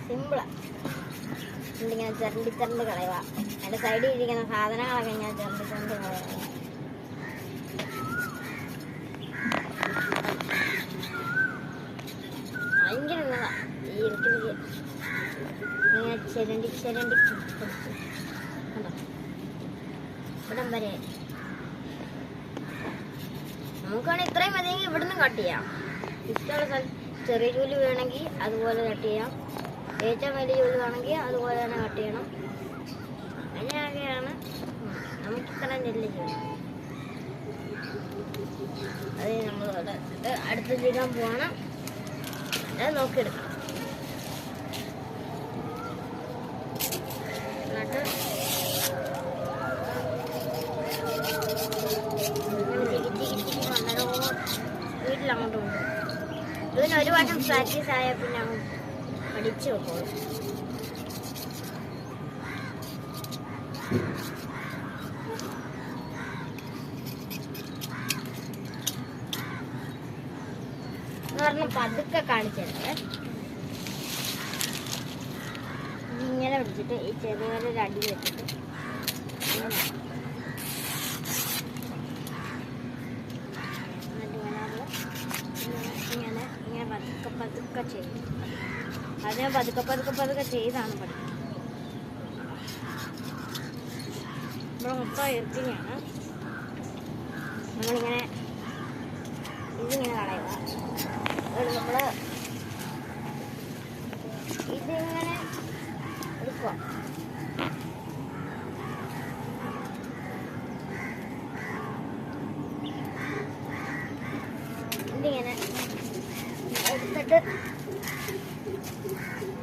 സിമ്പിളാണ്. ഇങ്ങനെ ചിരണ്ടി കളയുക. അതിൻ്റെ സൈഡിൽ ഇരിക്കുന്ന സാധനങ്ങളൊക്കെ ഞാൻ ചിരണ്ടി കളയുക. ഭയങ്കര ഈ ഇരിക്കുന്നത് ഇങ്ങനെ ചിരണ്ടി ഇവിടം വരെ. നമുക്കാണെങ്കിൽ ഇത്രയും മതിയെങ്കിൽ ഇവിടുന്ന് കട്ട് ചെയ്യാം. ഇഷ്ടമുള്ള സ്ഥലം ചെറിയ ജോലി വേണമെങ്കിൽ അതുപോലെ കട്ട് ചെയ്യാം. ഏറ്റവും വലിയ ജോലി വേണമെങ്കിൽ അതുപോലെ തന്നെ കട്ട് ചെയ്യണം. അങ്ങനെയൊക്കെയാണ് നമുക്കിത്ര നെല്ല് ചെയ്യണം. അത് നമ്മൾ അടുത്ത് ചെയ്യാൻ പോകണം. അത് നോക്കിയെടുക്കണം. എന്നിട്ട് വീട്ടിലങ്ങോട്ട് കൊണ്ടുപോകും. ഇതിന് ഒരു വട്ടം പ്രാക്ടീസ് ആയാൽ പിന്നെ അങ്ങ് പഠിച്ചു വെക്കോളും. പറഞ്ഞ പതുക്കെ കാണിച്ചത് ഇങ്ങനെ പിടിച്ചിട്ട് ഈ ചെറിയൊരു അടി വെച്ചിട്ട് ഇങ്ങനെ പതുക്കെ ചെയ്യും. അതിനെ പതുക്കെ ചെയ്താണ് പഠിക്കുന്നത്. നമ്മൾ മൊത്തം എർത്തിങ്ങാണ്. നമ്മളിങ്ങനെ ഇതിങ്ങനെ കളയുക. നമ്മൾ ഇതിങ്ങനെ എടുക്കുക. ഇതിങ്ങനെ എടുത്തിട്ട്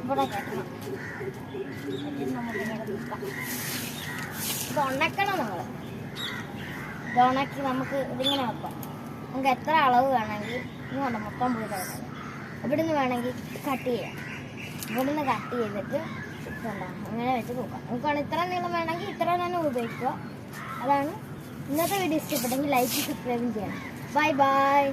ഇവിടെ കയറ്റണം. നമുക്കിങ്ങനെ നിൽക്കാം. ഇത് ഉണക്കണം. ഇത് ഉണക്കി നമുക്ക് ഇതിങ്ങനെ വെക്കാം. നമുക്ക് എത്ര അളവ് വേണമെങ്കിൽ ഇങ്ങോട്ട് മൊത്തം പോയി കിടക്കണം. ഇവിടുന്ന് വേണമെങ്കിൽ കട്ട് ചെയ്യാം. ഇവിടുന്ന് കട്ട് ചെയ്തിട്ട് അങ്ങനെ വെച്ച് നോക്കാം. നമുക്കാണ് ഇത്ര നീളം വേണമെങ്കിൽ ഇത്ര തന്നെ ഉപയോഗിക്കുക. അതാണ് ഇന്നത്തെ വീഡിയോ. ഇഷ്ടപ്പെട്ടെങ്കിൽ ലൈക്ക് സബ്സ്ക്രൈബും ചെയ്യണം. Bye bye.